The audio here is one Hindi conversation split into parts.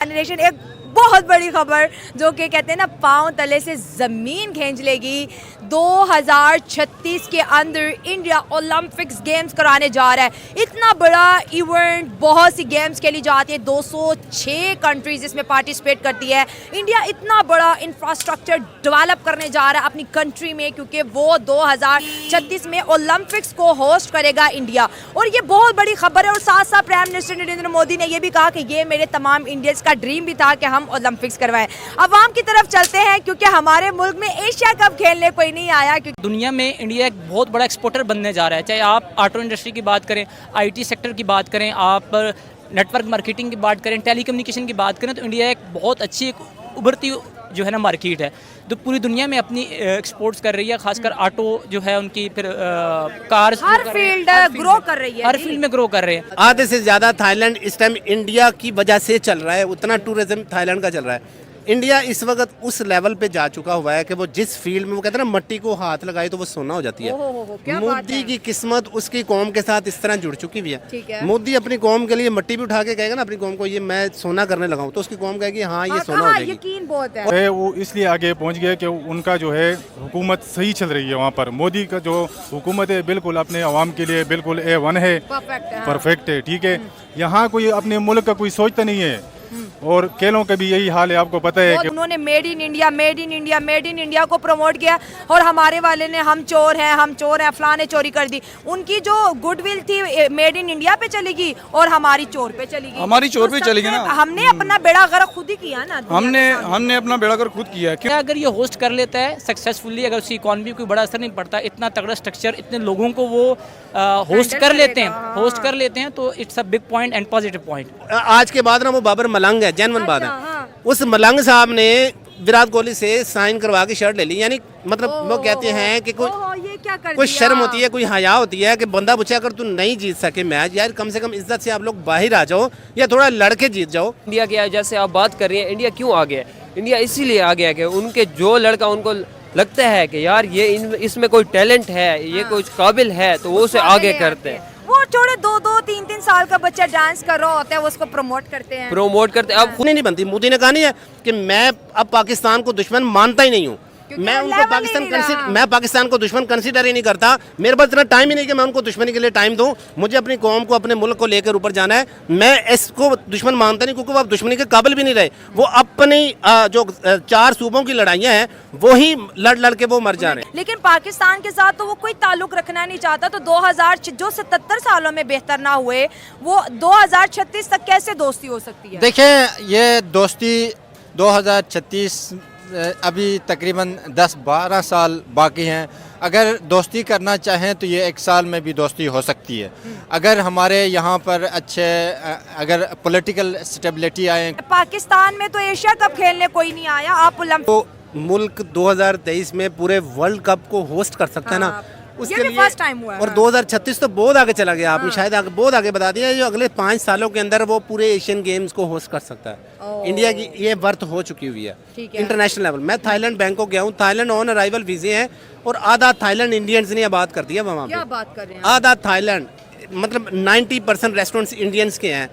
जनरेशन एक बहुत बड़ी खबर जो कि कहते हैं ना पांव तले से ज़मीन खींच लेगी। 2036 के अंदर इंडिया ओलंपिक्स गेम्स कराने जा रहा है। इतना बड़ा इवेंट, बहुत सी गेम्स खेली जाती है, 206 कंट्रीज इसमें पार्टिसिपेट करती है। इंडिया इतना बड़ा इंफ्रास्ट्रक्चर डेवलप करने जा रहा है अपनी कंट्री में, क्योंकि वो 2036 में ओलंपिक्स को होस्ट करेगा इंडिया। और ये बहुत बड़ी खबर है। और साथ साथ प्राइम मिनिस्टर नरेंद्र मोदी ने यह भी कहा कि ये मेरे तमाम इंडियंस का ड्रीम भी था कि हम ओलंपिक्स करवाएं। अवाम की तरफ चलते हैं, क्योंकि हमारे मुल्क में एशिया कप खेलने कोई नहीं आया। दुनिया में इंडिया एक बहुत बड़ा एक्सपोर्टर बनने जा रहा है। चाहे आप ऑटो इंडस्ट्री की बात करें, आईटी सेक्टर की बात करें, आप नेटवर्क मार्केटिंग की बात करें, टेलीकम्युनिकेशन की बात करें, तो इंडिया एक बहुत अच्छी एक उभरती जो है ना मार्केट है, जो पूरी दुनिया में अपनी एक्सपोर्ट्स कर रही है। खासकर ऑटो जो है उनकी, फिर कार्स, हर फील्ड ग्रो कर रही है, हर फील्ड में ग्रो कर रहे हैं। आधे से ज़्यादा थाईलैंड इस टाइम इंडिया की वजह से चल रहा है, उतना टूरिज्म थाईलैंड का चल रहा है। इंडिया इस वक्त उस लेवल पे जा चुका हुआ है कि वो जिस फील्ड में, वो कहते हैं ना, मट्टी को हाथ लगाए तो वो सोना हो जाती है। मोदी की किस्मत उसकी कौम के साथ इस तरह जुड़ चुकी हुई है। मोदी अपनी कौम के लिए मट्टी भी उठा के कहेगा ना अपनी कौम को, ये मैं सोना करने लगा हूँ, तो उसकी कौम कहेगी हाँ ये सोना हो जाएगी। यकीन बहुत है। वो इसलिए आगे पहुंच गया कि उनका जो है हुकूमत सही चल रही है। वहाँ पर मोदी का जो हुकूमत है बिल्कुल अपने अवाम के लिए बिल्कुल A1 है, परफेक्ट है, ठीक है। यहाँ कोई अपने मुल्क का कोई सोचता नहीं है। और खेलों का भी यही हाल है, आपको पता है कि उन्होंने made in India, made in India, made in India को प्रमोट किया। और हमारे वाले ने हम चोर हैं, फलां ने चोरी कर दी। उनकी जो गुडविल थी मेड इन इंडिया पे चलेगी और हमारी चोर पे चलेगी। हमारी चोर पे चलेगी ना। हमने अपना बेड़ा गर्क खुद ही किया ना। हमने अपना बेड़ा गर्क खुद किया। क्या अगर ये होस्ट कर लेता है सक्सेसफुली, अगर उसकी इकॉनमी कोई बड़ा असर नहीं पड़ता, इतना तगड़ा स्ट्रक्चर, इतने लोगों को वो होस्ट कर लेते हैं, तो it's a big point and positive point. आज के बाद ना वो बाबर मलंग है, जेन्युइन बात है। उस मलंग साहब ने विराट कोहली से साइन करवा के शर्ट ले ली। यानी मतलब वो कहते हैं कि कोई शर्म होती है, कोई हया होती है कि बंदा पूछे अगर तू नहीं जीत सके मैच, यार कम से कम इज्जत से आप लोग बाहर आ जाओ या थोड़ा लड़के जीत जाओ। इंडिया के जैसे आप बात कर रही हैं, इंडिया क्यों आ गया? इंडिया इसीलिए आ गया कि उनके जो लड़का उनको लगता है कि यार ये इसमें कोई टैलेंट है, ये कुछ काबिल है, तो वो उसे आगे करते हैं। वो छोड़े 2-3 साल का बच्चा डांस कर रहा होता है, वो उसको प्रमोट करते हैं। अब नहीं बनती। मोदी ने कहा नहीं है कि मैं अब पाकिस्तान को दुश्मन मानता ही नहीं हूँ, मैं उनको पाकिस्तान को दुश्मन कंसीडर ही नहीं करता। मेरे पास इतना टाइम ही नहीं कि मैं उनको दुश्मनी के लिए टाइम दूं। मुझे अपनी कौम को, अपने मुल्क को लेकर ऊपर जाना है। मैं इसको दुश्मन मानता नहीं, क्योंकि वो अब दुश्मनी के काबिल भी नहीं रहे। वो अपनी जो 4 सूबों की लड़ाइयाँ हैं वही लड़ के वो मर जा रहे हैं। लेकिन पाकिस्तान के साथ तो वो कोई ताल्लुक रखना नहीं चाहता। तो 2000 जो 77 सालों में बेहतर ना हुए, वो 2036 तक कैसे दोस्ती हो सकती है? देखें, ये दोस्ती 2036 अभी तकरीबन 10-12 साल बाकी हैं। अगर दोस्ती करना चाहें तो ये 1 साल में भी दोस्ती हो सकती है, अगर हमारे यहाँ पर अगर पॉलिटिकल स्टेबिलिटी आए। पाकिस्तान में तो एशिया कप खेलने कोई नहीं आया। आप तो मुल्क 2023 में पूरे वर्ल्ड कप को होस्ट कर सकता है ना, उसके लिए फर्स्ट टाइम हुआ है। और 2036 तो बहुत आगे चला गया। आपने शायद बहुत आगे बता दिया। जो अगले 5 सालों के अंदर वो पूरे एशियन गेम्स को होस्ट कर सकता है। इंडिया की ये वर्थ हो चुकी हुई है इंटरनेशनल लेवल। मैं थाईलैंड बैंकॉक गया हूँ। थाईलैंड ऑन अराइवल वीजे हैं और आधा थाईलैंड इंडियंस ने बात कर दिया वहाँ पे। बात कर रहे हैं? आधा थाईलैंड, मतलब 90% रेस्टोरेंट्स इंडियंस के हैं।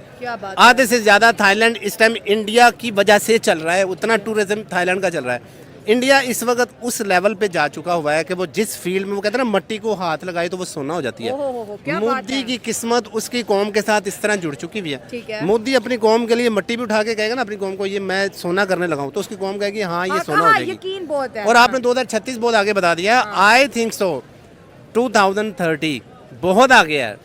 आधे से ज़्यादा थाईलैंड इस टाइम इंडिया की वजह से चल रहा है, उतना टूरिज्म थाईलैंड का चल रहा है। इंडिया इस वक्त उस लेवल पे जा चुका हुआ है कि वो जिस फील्ड में, वो कहते हैं ना, मट्टी को हाथ लगाए तो वो सोना हो जाती है। मोदी की किस्मत उसकी कौम के साथ इस तरह जुड़ चुकी हुई है। मोदी अपनी कौम के लिए मट्टी भी उठा के कहेगा ना अपनी कौम को, ये मैं सोना करने लगा हूँ, तो उसकी कौम कहेगी हाँ ये सोना हो जाएगी। यकीन बहुत है। और आपने 2036 बहुत आगे बता दिया। आई थिंक सो 2030 बहुत आगे है।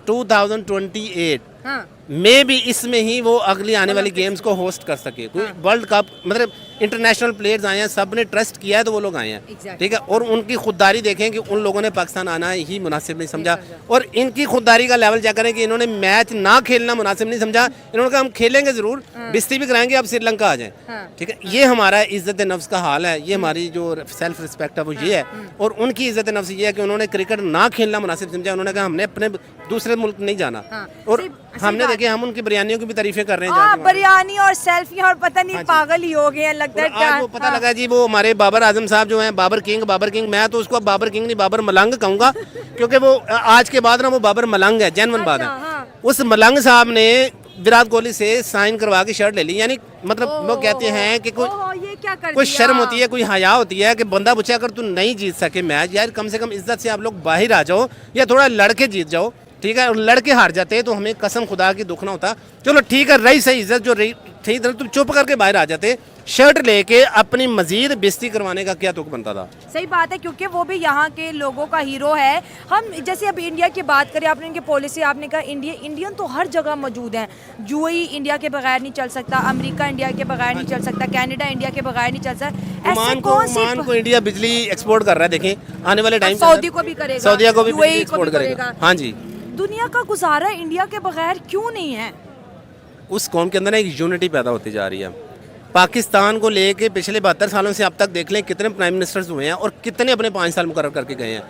2028 मे भी इसमें ही वो अगली आने वाली गेम्स को होस्ट कर सके। कोई वर्ल्ड कप, मतलब इंटरनेशनल प्लेयर्स आए हैं, सब ने ट्रस्ट किया है तो वो लोग आए हैं, ठीक है। और उनकी खुददारी देखें कि उन लोगों ने पाकिस्तान आना ही मुनासिब नहीं समझा, और इनकी खुददारी का लेवल चेक करें कि इन्होंने मैच ना खेलना मुनासिब नहीं समझा। इन्होंने कहा हम खेलेंगे जरूर, बिस्ती भी कराएंगे, आप श्रीलंका आ जाएं, ठीक है। ये हमारा इज्जत नफ्स का हाल है, ये हमारी जो सेल्फ रिस्पेक्ट है वो ये है। और उनकी इज्जत नफ्स ये है कि उन्होंने क्रिकेट ना खेलना मुनासिब समझा। उन्होंने कहा हमने अपने दूसरे मुल्क नहीं जाना। और हमने देखे, हम उनकी बिरयानियों की भी तारीफें कर रहे हैं। बिरयानी और सेल्फी और पता नहीं पागल ही हो गए हैं लगता है। आज वो पता लगा जी, वो हमारे बाबर आजम साहब जो हैं, बाबर किंग, मैं तो उसको बाबर किंग नहीं बाबर मलंग कहूँगा, क्योंकि वो आज के बाद ना वो बाबर मलंग है, जेन्युइन बात है। उस मलंग साहब ने विराट कोहली से साइन करवा के शर्ट ले ली, यानी मतलब वो कहते हैं कि ये क्या कर कोई दिया? शर्म होती है, कोई हया होती है कि बंदा पूछे अगर तू नहीं जीत सके मैच, यार कम से कम इज्जत से आप लोग बाहर आ जाओ या थोड़ा लड़के जीत जाओ, ठीक है। और लड़के हार जाते तो हमें कसम खुदा की दुख ना होता। चलो ठीक है, रही सही इज्जत जो रही थी, तुम चुप करके बाहर आ जाते। शर्ट लेके अपनी मजीद बेइज्जती करवाने का क्या तुक बनता था? सही बात है, क्योंकि वो भी यहाँ के लोगों का हीरो है। हम जैसे अब इंडिया की बात करें, आपने इनकी पॉलिसी, आपने कहा इंडियन तो हर जगह मौजूद हैं। यूएई इंडिया के बगैर नहीं चल सकता, अमेरिका इंडिया के बगैर नहीं चल सकता, कनाडा इंडिया के बगैर नहीं चल सकता। ऐसे कौन सी ओमान को इंडिया बिजली एक्सपोर्ट कर रहा है, देखें आने वाले टाइम सऊदी को भी करेगा, सऊदीया को भी UAE बिजली एक्सपोर्ट करेगा। हाँ जी, दुनिया का गुजारा इंडिया के बगैर क्यों नहीं है? उस कौम के अंदर ना एक यूनिटी पैदा होती जा रही है। पाकिस्तान को लेके पिछले 72 सालों से अब तक देख लें कितने प्राइम मिनिस्टर्स हुए हैं और कितने अपने 5 साल मुकर्रर करके गए हैं।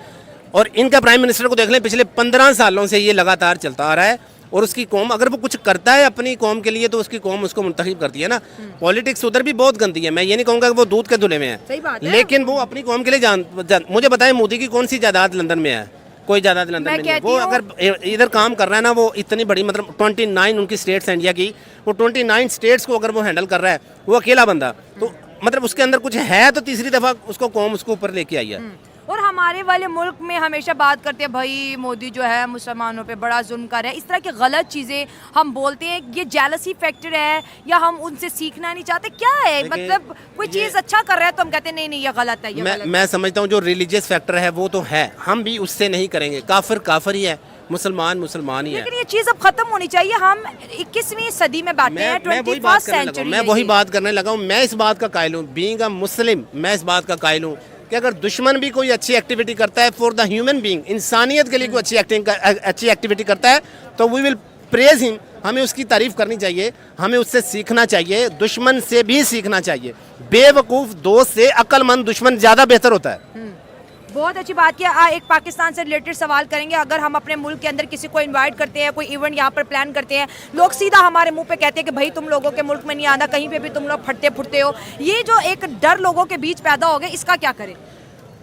और इनका प्राइम मिनिस्टर को देख लें, पिछले 15 सालों से ये लगातार चलता आ रहा है। और उसकी कौम अगर वो कुछ करता है अपनी कौम के लिए तो उसकी कौम उसको मुंतखब करती है ना। पॉलिटिक्स उधर भी बहुत गंदी है, मैं ये नहीं कहूँगा कि वो दूध के धुले में सही बात है, है। लेकिन वो अपनी कौम के लिए मुझे बताएं मोदी की कौन सी जायदाद लंदन में है? कोई जायदाद लंदन में नहीं है। वो अगर इधर काम कर रहा है ना, वो इतनी बड़ी मतलब 29 उनकी स्टेट्स इंडिया की, वो 29 स्टेट्स को अगर वो हैंडल कर रहा है, वो अकेला बंदा, तो मतलब उसके अंदर कुछ है। तो तीसरी दफ़ा उसको कौम उसको ऊपर लेके आई है। और हमारे वाले मुल्क में हमेशा बात करते हैं भाई मोदी जो है मुसलमानों पे बड़ा जुल्म कर रहा है, इस तरह की गलत चीज़ें हम बोलते हैं। ये जेलसी फैक्टर है या हम उनसे सीखना नहीं चाहते, क्या है? मतलब कोई चीज़ अच्छा कर रहा है तो हम कहते हैं नहीं नहीं ये गलत है, ये गलत है। मैं समझता हूँ जो रिलीजियस फैक्टर है वो तो है, हम भी उससे नहीं करेंगे। काफिर काफिर ही है, मुसलमान मुसलमान ही है। लेकिन ये चीज़ अब खत्म होनी चाहिए। हम 21वीं सदी में बैठे हैं, 21st सेंचुरी। मैं वही बात करने लगा हूँ। मैं इस बात का कायल हूँ, बीइंग अ मुस्लिम, मैं इस बात का कायल हूँ कि अगर दुश्मन भी कोई अच्छी एक्टिविटी करता है फॉर द ह्यूमन बीइंग, इंसानियत के लिए कोई अच्छी एक्टिविटी करता है तो वी विल प्रेज हिम। हमें उसकी तारीफ करनी चाहिए, हमें उससे सीखना चाहिए, दुश्मन से भी सीखना चाहिए। बेवकूफ़ दोस्त से अक्लमंद दुश्मन ज़्यादा बेहतर होता है। बहुत अच्छी बात किया। एक पाकिस्तान से रिलेटेड सवाल करेंगे। अगर हम अपने मुल्क के अंदर किसी को इनवाइट करते हैं, कोई इवेंट यहाँ पर प्लान करते हैं, लोग सीधा हमारे मुंह पे कहते हैं कि भाई तुम लोगों के मुल्क में नहीं आना, कहीं पे भी तुम लोग फटते फुटते हो। ये जो एक डर लोगों के बीच पैदा हो गया, इसका क्या करें?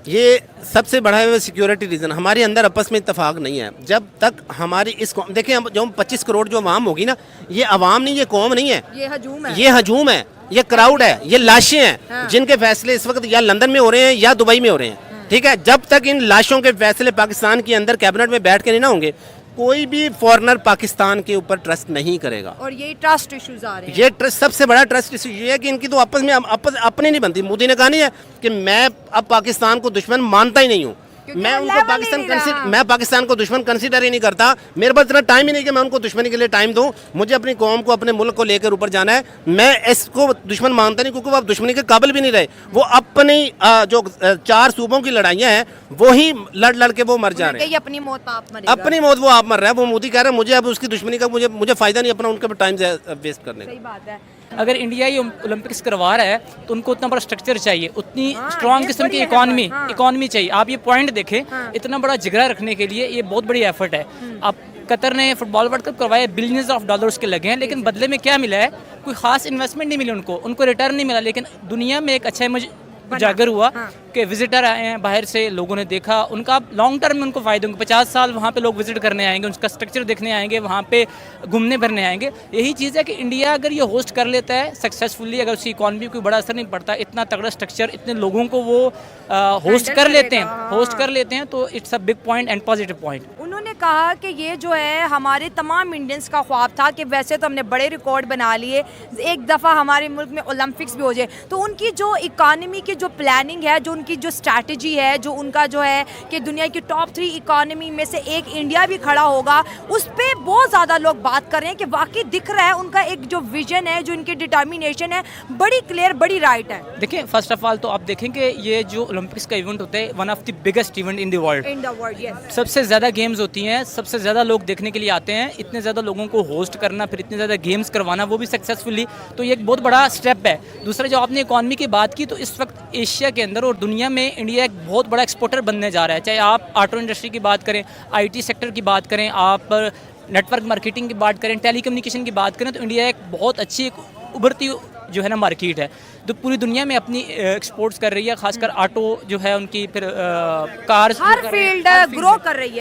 ये सबसे बड़ा है सिक्योरिटी रीज़न। हमारे अंदर आपस में इत्तेफाक नहीं है। जब तक हमारी इस कौम, देखिए हम जो 25 करोड़ जो आवाम होगी ना, ये आवाम नहीं, ये कौम नहीं है, ये हजूम है, ये हजूम है, ये क्राउड है, ये लाशें हैं। हाँ। जिनके फैसले इस वक्त या लंदन में हो रहे हैं या दुबई में हो रहे हैं, ठीक है। जब तक इन लाशों के फैसले पाकिस्तान के अंदर कैबिनेट में बैठ के नहीं ना होंगे, कोई भी फॉरेनर पाकिस्तान के ऊपर ट्रस्ट नहीं करेगा। और ये ट्रस्ट इश्यूज आ रहे हैं। ये ट्रस्ट, सबसे बड़ा ट्रस्ट इशू ये है कि इनकी तो आपस में अपनी नहीं बनती। मोदी ने कहा नहीं है कि मैं अब पाकिस्तान को दुश्मन मानता ही नहीं हूँ, मैं उनको मैं पाकिस्तान को दुश्मन कंसीडर ही नहीं करता। मेरे पास इतना टाइम ही नहीं कि मैं उनको दुश्मनी के लिए टाइम दूं। मुझे अपनी कौम को, अपने मुल्क को लेकर ऊपर जाना है। मैं इसको दुश्मन मानता नहीं, क्योंकि वो अब दुश्मनी के काबिल भी नहीं रहे। वो अपनी जो 4 सूबों की लड़ाइयाँ हैं वही लड़ लड़ के वो मर जा रहे हैं। अपनी मौत आप मरेगा। अपनी मौत वो आप मर रहा है। वो मोदी कह रहा है मुझे अब उसकी दुश्मनी का मुझे फ़ायदा नहीं अपना उनके टाइम वेस्ट करने का। सही बात है। अगर इंडिया ये ओलंपिक्स करवा रहा है तो उनको उतना बड़ा स्ट्रक्चर चाहिए, उतनी स्ट्रॉन्ग किस्म की इकोनॉमी चाहिए। आप ये पॉइंट देखें, इतना बड़ा जिगरा रखने के लिए ये बहुत बड़ी एफर्ट है। आप कतर ने फुटबॉल वर्ल्ड कप करवाया, बिलियंस ऑफ डॉलर्स के लगे हैं, लेकिन बदले में क्या मिला है? कोई खास इन्वेस्टमेंट नहीं मिली उनको रिटर्न नहीं मिला। लेकिन दुनिया में एक अच्छा उजागर हुआ कि विजिटर आए हैं बाहर से, लोगों ने देखा, उनका लॉन्ग टर्म में उनको फायदे होंगे। 50 साल वहाँ पे लोग विजिट करने आएंगे, उनका स्ट्रक्चर देखने आएंगे, वहाँ पे घूमने फिरने आएंगे। यही चीज़ है कि इंडिया अगर ये होस्ट कर लेता है सक्सेसफुली, अगर उसकी इकॉनमी कोई बड़ा असर नहीं पड़ता, इतना तगड़ा स्ट्रक्चर, इतने लोगों को वो होस्ट कर लेते हैं तो it's a big point and positive point. उन्होंने कहा कि ये जो है हमारे तमाम इंडियंस का ख्वाब था कि वैसे तो हमने बड़े रिकॉर्ड बना लिए, एक दफ़ा हमारे मुल्क में ओलंपिक्स भी हो जाए। तो उनकी जो इकानमी की जो प्लानिंग है, जो उनकी जो स्ट्रैटेजी है, जो उनका जो है कि दुनिया की टॉप 3 इकानमी में से एक इंडिया भी खड़ा होगा, उस पर बहुत ज़्यादा लोग बात कर रहे हैं कि वाकई दिख रहा है उनका एक जो विजन है, जो इनकी डिटर्मिनेशन है, बड़ी क्लियर, बड़ी राइट है। देखिए, फर्स्ट ऑफ ऑल तो आप देखें कि ये जो ओलंपिक्स का इवेंट होता है, one of the biggest event in the world. Yes. सबसे ज़्यादा गेम्स होती हैं, सबसे ज़्यादा लोग देखने के लिए आते हैं। इतने ज़्यादा लोगों को होस्ट करना, फिर इतने ज़्यादा गेम्स करवाना, वो भी सक्सेसफुली, तो ये एक बहुत बड़ा स्टेप है। दूसरा, जो आपने इकॉनमी की बात की, तो इस वक्त एशिया के अंदर और दुनिया में इंडिया एक बहुत बड़ा एक्सपोर्टर बनने जा रहा है। चाहे आप ऑटो इंडस्ट्री की बात करें, IT सेक्टर की बात करें, आप नेटवर्क मार्केटिंग की बात करें, टेलीकम्युनिकेशन की बात करें, तो इंडिया एक बहुत अच्छी उभरती जो है ना मार्केट है, तो पूरी दुनिया में अपनी एक्सपोर्ट्स कर रही है। खासकर ऑटो जो है उनकी, फिर कार्स, हर फील्ड ग्रो कर रही है।